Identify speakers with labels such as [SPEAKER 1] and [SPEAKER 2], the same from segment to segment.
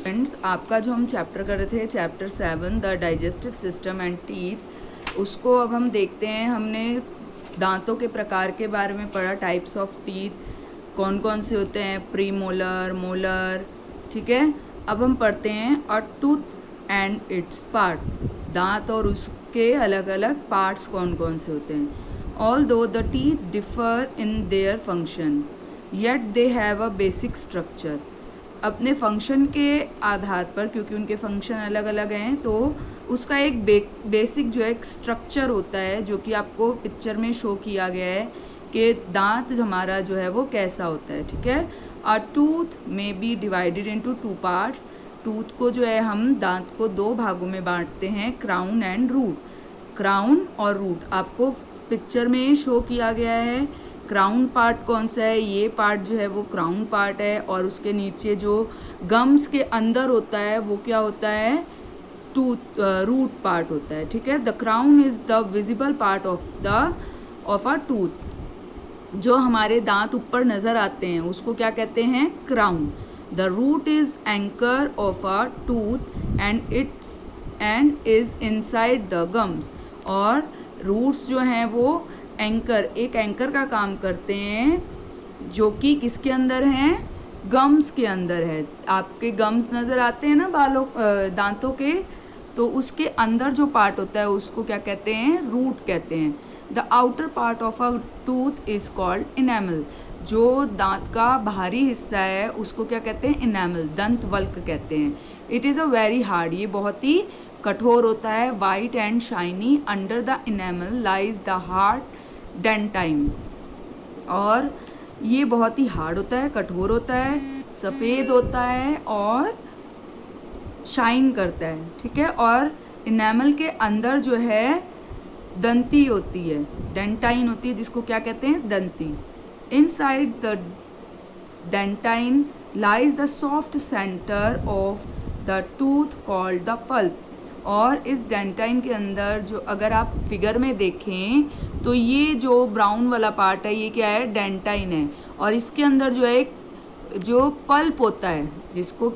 [SPEAKER 1] Friends, आपका जो हम चैप्टर कर रहे थे, chapter 7 the digestive system and teeth, उसको अब हम देखते हैं। हमने दांतों के प्रकार के बारे में पढ़ा, टाइप्स ऑफ टीथ कौन कौन से होते हैं, प्री मोलर, मोलर, ठीक है। अब हम पढ़ते हैं अ टूथ एंड इट्स पार्ट, दांत और उसके अलग अलग पार्ट्स कौन कौन से होते हैं। Although the teeth differ in their function yet they have a basic structure, अपने फंक्शन के आधार पर, क्योंकि उनके फंक्शन अलग अलग हैं, तो उसका एक बेसिक जो एक स्ट्रक्चर होता है, जो कि आपको पिक्चर में शो किया गया है कि दांत हमारा जो है वो कैसा होता है, ठीक है। अ टूथ में be divided into 2 parts, tooth को जो है हम दांत को 2 भागों में बांटते हैं, क्राउन एंड रूट। क्राउन और रूट आपको पिक्चर में शो किया गया है। क्राउन पार्ट कौन सा है, ये पार्ट जो है वो क्राउन पार्ट है, और उसके नीचे जो गम्स के अंदर होता है वो क्या होता है, रूट पार्ट होता है, ठीक है। The crown is the visible part of a tooth, जो हमारे दांत ऊपर नजर आते हैं उसको क्या कहते हैं, crown. The root is anchor of a tooth and is inside the gums, और रूट्स जो हैं वो एक एंकर का काम करते हैं, जो कि किसके अंदर हैं, गम्स के अंदर है। आपके गम्स नजर आते हैं ना दांतों के, तो उसके अंदर जो पार्ट होता है उसको क्या कहते हैं, रूट कहते हैं। The outer part of a tooth is called enamel, जो दांत का बाहरी हिस्सा है उसको क्या कहते हैं, इनेमल, दंत वल्क कहते हैं। It is a very hard, ये बहुत ही कठोर होता है। White and shiny, under the enamel lies the hard dentine, और ये बहुत ही हार्ड होता है, कठोर होता है, सफ़ेद होता है और शाइन करता है, ठीक है। और इनेमल के अंदर जो है दंती होती है, डेंटाइन होती है, जिसको क्या कहते हैं, दंती। Inside the dentine lies the soft centre of the tooth called the pulp, और इस डेंटाइन के अंदर जो अगर आप फिगर में देखें तो ये जो ब्राउन वाला पार्ट है ये क्या है, डेंटाइन है, और इसके अंदर जो है एक जो पल्प होता है, जिसको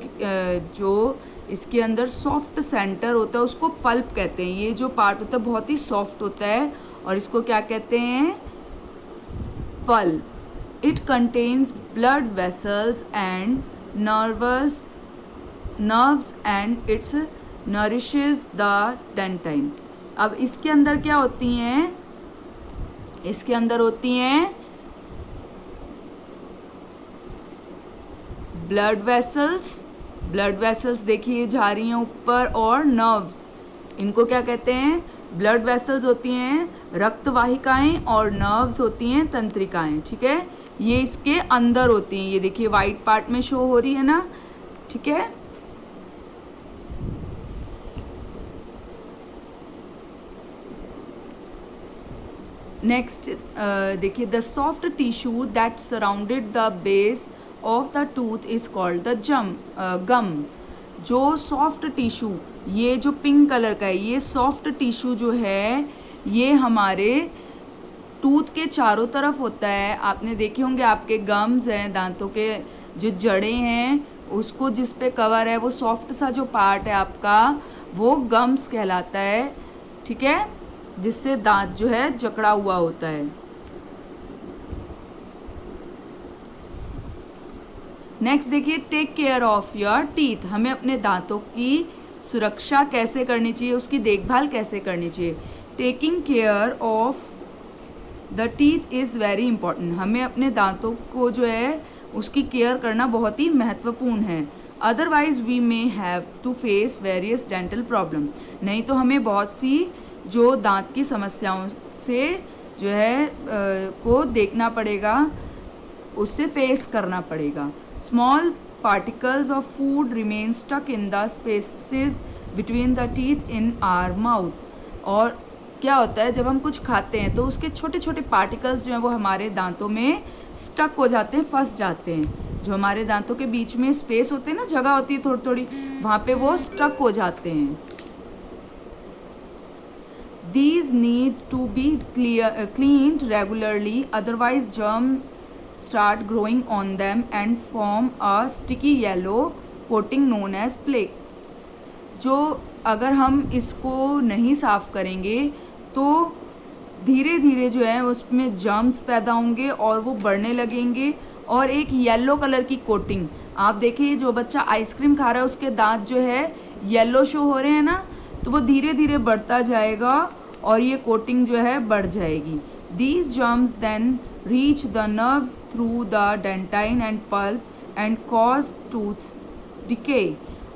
[SPEAKER 1] जो इसके अंदर सॉफ्ट सेंटर होता है उसको पल्प कहते हैं। ये जो पार्ट होता है बहुत ही सॉफ्ट होता है और इसको क्या कहते हैं, pulp. It contains blood vessels and nerves and it's nourishes the dentine. अब इसके अंदर क्या होती हैं, इसके अंदर होती हैं ब्लड वेसल्स देखिए जा रही हैं ऊपर, और नर्व्स, इनको क्या कहते हैं, ब्लड वेसल्स होती हैं रक्त वाहिकाएं, और नर्व्स होती हैं तंत्रिकाएं, ठीक है। ये इसके अंदर होती हैं, ये देखिए व्हाइट पार्ट में शो हो रही है ना, ठीक है। नेक्स्ट देखिए, the soft tissue that surrounded the base of the tooth is called the gum. जो सॉफ्ट टिश्यू, ये जो पिंक कलर का है, ये सॉफ्ट टिश्यू जो है ये हमारे टूथ के चारों तरफ होता है। आपने देखे होंगे आपके गम्स हैं, दांतों के जो जड़ें हैं उसको जिस पे कवर है, वो सॉफ्ट सा जो पार्ट है आपका वो गम्स कहलाता है, ठीक है, जिससे दांत जो है जकड़ा हुआ होता है। नेक्स्ट देखिए, take care of your teeth, हमें अपने दांतों की सुरक्षा कैसे करनी चाहिए, उसकी देखभाल कैसे करनी चाहिए। Taking care of the teeth is very important, हमें अपने दांतों को जो है उसकी केयर करना बहुत ही महत्वपूर्ण है। Otherwise we may have to face various dental problem, नहीं तो हमें बहुत सी जो दांत की समस्याओं से जो है को देखना पड़ेगा, उससे फेस करना पड़ेगा। Small particles of food remain stuck in the spaces between the teeth in our mouth, और क्या होता है जब हम कुछ खाते हैं तो उसके छोटे छोटे पार्टिकल्स जो हैं वो हमारे दांतों में स्टक हो जाते हैं, फंस जाते हैं। जो हमारे दांतों के बीच में स्पेस होते हैं ना, जगह होती है थोड़ी थोड़ी, वहाँ पे वो स्टक हो जाते हैं। These need to be cleaned regularly, otherwise germs start growing on them and form a sticky yellow coating known as plaque, जो अगर हम इसको नहीं साफ करेंगे तो धीरे धीरे जो है उसमें जर्म्स पैदा होंगे और वो बढ़ने लगेंगे और एक येलो कलर की कोटिंग, आप देखिए जो बच्चा आइसक्रीम खा रहा है उसके दांत जो है येलो शो हो रहे हैं ना, तो वो धीरे धीरे बढ़ता जाएगा और ये कोटिंग जो है बढ़ जाएगी। These germs then reach the nerves through the dentine and pulp and cause tooth decay।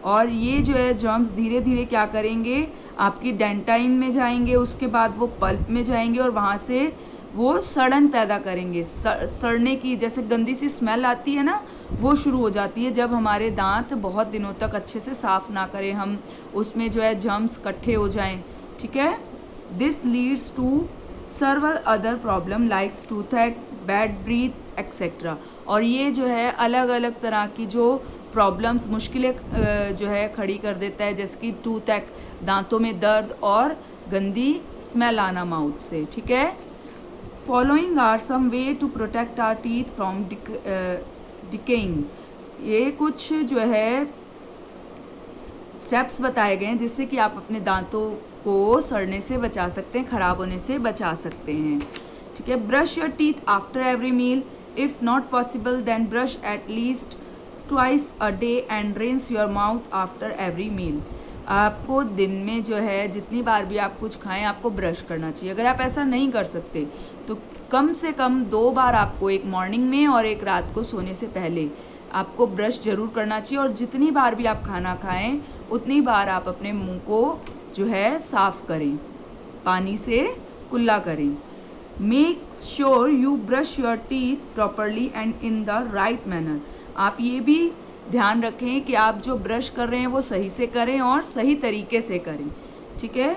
[SPEAKER 1] और ये जो है जर्म्स धीरे धीरे क्या करेंगे, आपकी डेंटाइन में जाएंगे, उसके बाद वो पल्प में जाएंगे और वहाँ से वो सड़न पैदा करेंगे। सड़ने की जैसे गंदी सी स्मेल आती है ना, वो शुरू हो जाती है जब हमारे दांत बहुत दिनों तक अच्छे से साफ ना करें हम, उसमें जो है जर्म्स इकट्ठे हो जाएं, ठीक है। This leads to several other problem like toothache, bad breath etcetera. और ये जो है अलग अलग तरह की जो प्रॉब्लम्स, मुश्किलें जो है खड़ी कर देता है, जैसे कि टूथएक, दांतों में दर्द और गंदी स्मेल आना माउथ से, ठीक है। Following are some way to protect our teeth from decaying. ये कुछ जो है स्टेप्स बताए गए हैं जिससे कि आप अपने दांतों को सड़ने से बचा सकते हैं, खराब होने से बचा सकते हैं, ठीक है। Brush your teeth after every meal, if not possible then brush at least twice a day and rinse your mouth after every meal. आपको दिन में जो है जितनी बार भी आप कुछ खाएं आपको ब्रश करना चाहिए। अगर आप ऐसा नहीं कर सकते तो कम से कम 2 बार आपको, एक मॉर्निंग में और एक रात को सोने से पहले आपको ब्रश जरूर करना चाहिए। और जितनी बार भी आप खाना खाएं उतनी बार आप अपने मुंह को जो है साफ करें, पानी से कुल्ला करें। Make sure you brush your teeth properly and in the right manner. आप ये भी ध्यान रखें कि आप जो ब्रश कर रहे हैं वो सही से करें और सही तरीके से करें, ठीक है।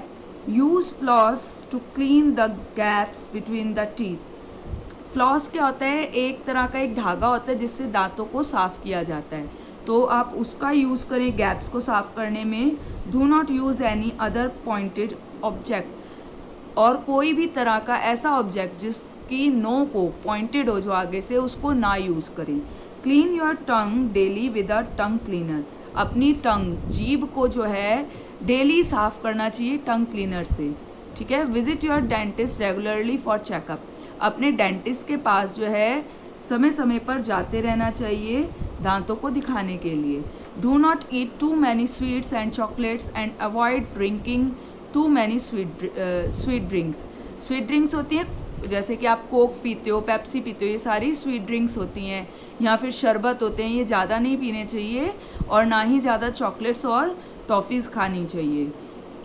[SPEAKER 1] Use floss to clean the gaps between the teeth. Floss क्या होता है, एक तरह का एक धागा होता है जिससे दांतों को साफ किया जाता है, तो आप उसका यूज़ करें गैप्स को साफ करने में। Do not use any other pointed object. और कोई भी तरह का ऐसा ऑब्जेक्ट जिसकी नो को पॉइंटेड हो जो आगे से, उसको ना यूज़ करें। Clean your tongue daily with a tongue cleaner. अपनी टंग, जीभ को जो है डेली साफ करना चाहिए टंग क्लीनर से, ठीक है। Visit your dentist regularly for checkup. अपने डेंटिस्ट के पास जो है समय समय पर जाते रहना चाहिए दांतों को दिखाने के लिए। Do not eat too many sweets and chocolates and avoid drinking too many sweet drinks. Sweet drinks होती हैं जैसे कि आप कोक पीते हो, पेप्सी पीते हो, ये सारी स्वीट ड्रिंक्स होती हैं, या फिर शरबत होते हैं, ये ज़्यादा नहीं पीने चाहिए और ना ही ज़्यादा चॉकलेट्स और टॉफ़ीज़ खानी चाहिए।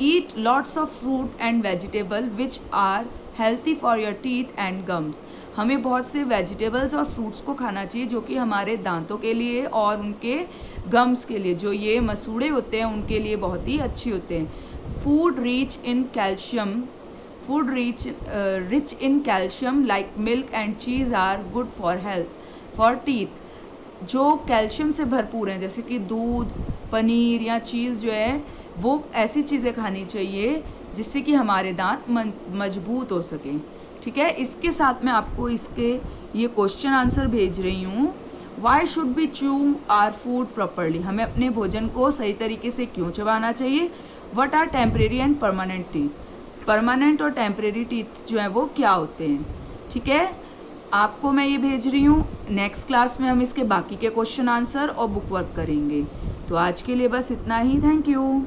[SPEAKER 1] Eat lots of fruit and vegetable which are healthy for your teeth and gums. हमें बहुत से वेजिटेबल्स और फ्रूट्स को खाना चाहिए जो कि हमारे दांतों के लिए और उनके गम्स के लिए, जो ये मसूड़े होते हैं उनके लिए बहुत ही अच्छे होते हैं। Food rich in calcium, food rich in calcium like milk and cheese are good for health for teeth. जो कैल्शियम से भरपूर हैं जैसे कि दूध, पनीर या चीज़ जो है, वो ऐसी चीज़ें खानी चाहिए जिससे कि हमारे दांत मजबूत हो सकें, ठीक है। इसके साथ मैं आपको इसके ये क्वेश्चन आंसर भेज रही हूँ। Why should be chew our food properly. हमें अपने भोजन को सही तरीके से क्यों चबाना चाहिए। What are temporary and permanent teeth. Permanent और टेम्परेरी टीथ जो है वो क्या होते हैं, ठीक है। आपको मैं ये भेज रही हूँ। नेक्स्ट क्लास में हम इसके बाकी के क्वेश्चन आंसर और बुक वर्क करेंगे। तो आज के लिए बस इतना ही। Thank you.